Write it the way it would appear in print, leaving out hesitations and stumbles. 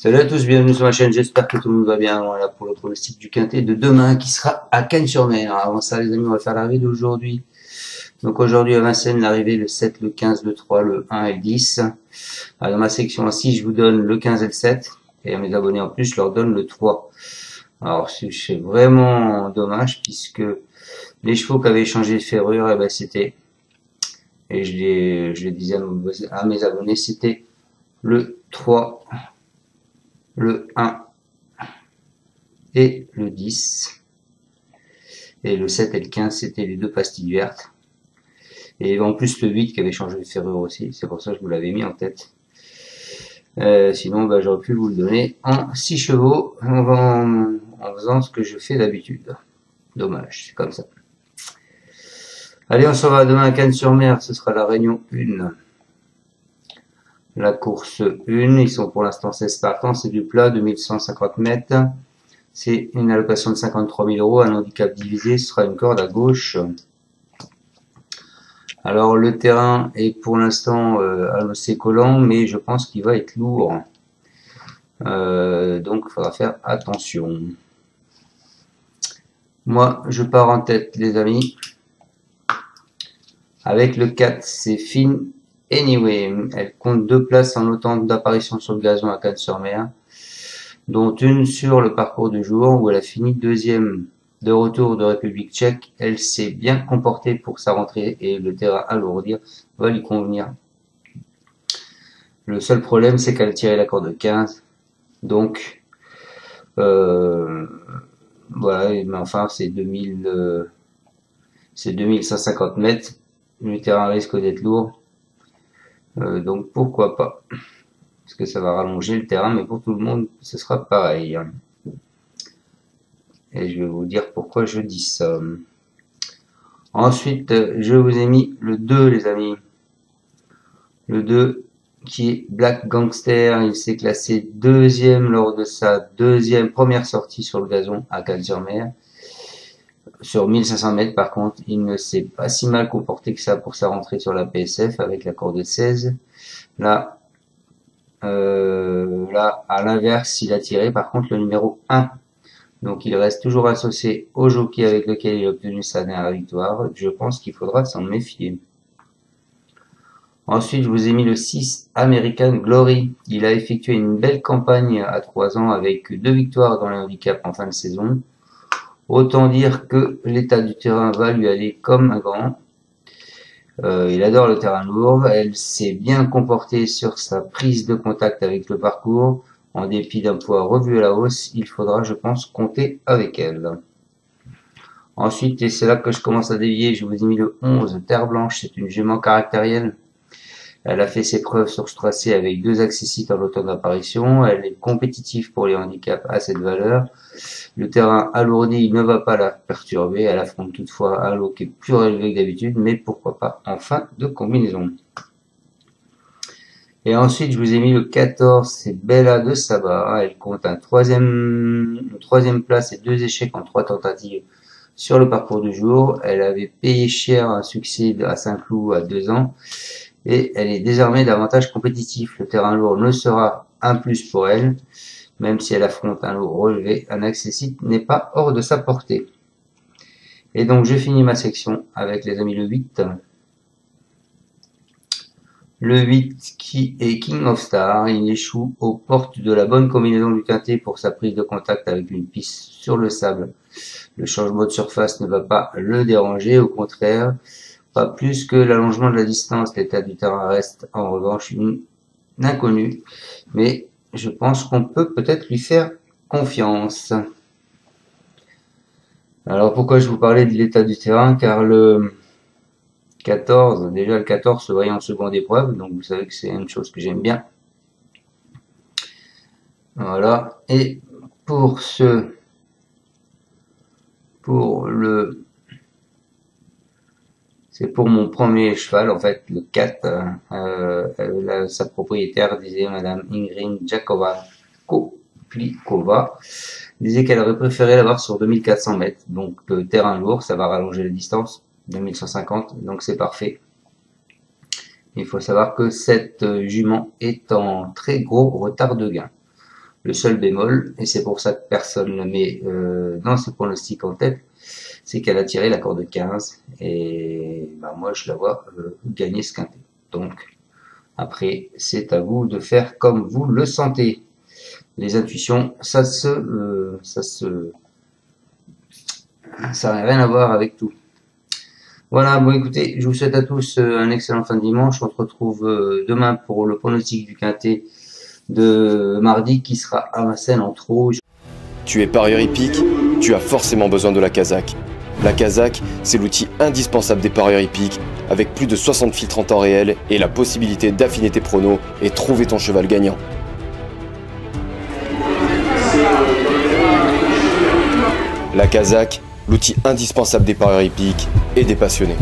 Salut à tous, bienvenue sur ma chaîne, j'espère que tout le monde va bien. Voilà pour le pronostic du quintet de demain qui sera à Cagnes-sur-Mer. Avant ça les amis, on va faire l'arrivée d'aujourd'hui. Donc aujourd'hui à Vincennes, l'arrivée le 7, le 15, le 3, le 1 et le 10. Alors, dans ma section ici, je vous donne le 15 et le 7. Et à mes abonnés en plus, je leur donne le 3. Alors c'est vraiment dommage puisque les chevaux qui avaient changé de ferrure, eh ben, c'était, et je les disais à mes abonnés, c'était le 3, le 1 et le 10. Et le 7 et le 15, c'était les deux pastilles vertes. Et en plus le 8 qui avait changé de ferrure aussi, c'est pour ça que je vous l'avais mis en tête. Sinon, bah, j'aurais pu vous le donner en 6 chevaux en faisant ce que je fais d'habitude. Dommage, c'est comme ça. Allez, on s'en va demain à Cagnes-sur-Mer, ce sera la réunion 1. La course 1, ils sont pour l'instant 16 partants, c'est du plat, 2150 mètres. C'est une allocation de 53 000 €, un handicap divisé, ce sera une corde à gauche. Alors le terrain est pour l'instant assez collant, mais je pense qu'il va être lourd. Donc il faudra faire attention. Moi je pars en tête les amis. Avec le 4, c'est Finn Anyway. Elle compte 2 places en autant d'apparitions sur le gazon à Cagnes-sur-Mer, dont une sur le parcours du jour où elle a fini deuxième de retour de République tchèque. Elle s'est bien comportée pour sa rentrée et le terrain alourdir va lui convenir. Le seul problème, c'est qu'elle tirait la corde de 15. Donc, voilà, mais enfin, c'est 2150 mètres. Le terrain risque d'être lourd. Donc, pourquoi pas? Parce que ça va rallonger le terrain, mais pour tout le monde, ce sera pareil. Et je vais vous dire pourquoi je dis ça. Ensuite, je vous ai mis le 2, les amis. Le 2, qui est Black Gangster. Il s'est classé deuxième lors de sa première sortie sur le gazon à Cagnes-sur-Mer. Sur 1500 mètres, par contre, il ne s'est pas si mal comporté que ça pour sa rentrée sur la PSF avec la corde de 16. Là, à l'inverse, il a tiré par contre le numéro 1. Donc il reste toujours associé au jockey avec lequel il a obtenu sa dernière victoire. Je pense qu'il faudra s'en méfier. Ensuite, je vous ai mis le 6, American Glory. Il a effectué une belle campagne à 3 ans avec 2 victoires dans le handicap en fin de saison. Autant dire que l'état du terrain va lui aller comme un gant. Il adore le terrain lourd. Elle s'est bien comportée sur sa prise de contact avec le parcours. En dépit d'un poids revu à la hausse, il faudra, je pense, compter avec elle. Ensuite, et c'est là que je commence à dévier, je vous ai mis le 11, Terre Blanche. C'est une jument caractérielle. Elle a fait ses preuves sur ce tracé avec 2 accessites en l'automne d'apparition. Elle est compétitive pour les handicaps à cette valeur. Le terrain alourdi ne va pas la perturber. Elle affronte toutefois un lot qui est plus relevé que d'habitude, mais pourquoi pas en fin de combinaison. Et ensuite, je vous ai mis le 14, c'est Bella de Saba. Elle compte une troisième place et 2 échecs en 3 tentatives sur le parcours du jour. Elle avait payé cher un succès à Saint-Cloud à 2 ans. Et elle est désormais davantage compétitive. Le terrain lourd ne sera un plus pour elle, même si elle affronte un lot relevé, un accessite n'est pas hors de sa portée. Et donc je finis ma section avec les amis le 8. Le 8 qui est King of Star, il échoue aux portes de la bonne combinaison du quintet pour sa prise de contact avec une piste sur le sable. Le changement de surface ne va pas le déranger, au contraire. Pas plus que l'allongement de la distance, l'état du terrain reste en revanche une inconnue, mais je pense qu'on peut peut-être lui faire confiance. Alors pourquoi je vous parlais de l'état du terrain? Car le 14, déjà le 14 se voyait en seconde épreuve, donc vous savez que c'est une chose que j'aime bien. Voilà, et c'est pour mon premier cheval, en fait, le 4. Sa propriétaire disait, Madame Ingrid Jakova-Koplikova, disait qu'elle aurait préféré l'avoir sur 2400 mètres. Donc, terrain lourd, ça va rallonger la distance, 2150, donc c'est parfait. Il faut savoir que cette jument est en très gros retard de gain. Le seul bémol, et c'est pour ça que personne ne met dans ses pronostics en tête, c'est qu'elle a tiré la corde 15 et bah, moi je la vois gagner ce quintet. Donc après c'est à vous de faire comme vous le sentez. Les intuitions, ça n'a rien à voir avec tout. Voilà, bon écoutez, je vous souhaite à tous un excellent fin de dimanche. On se retrouve demain pour le pronostic du quintet de mardi qui sera à Vincennes en trop. Tu es parieur hippique, tu as forcément besoin de la Kazakh. La Kazakh, c'est l'outil indispensable des parieurs hippiques, avec plus de 60 filtres en temps réel et la possibilité d'affiner tes pronos et trouver ton cheval gagnant. La Kazakh, l'outil indispensable des parieurs hippiques et des passionnés.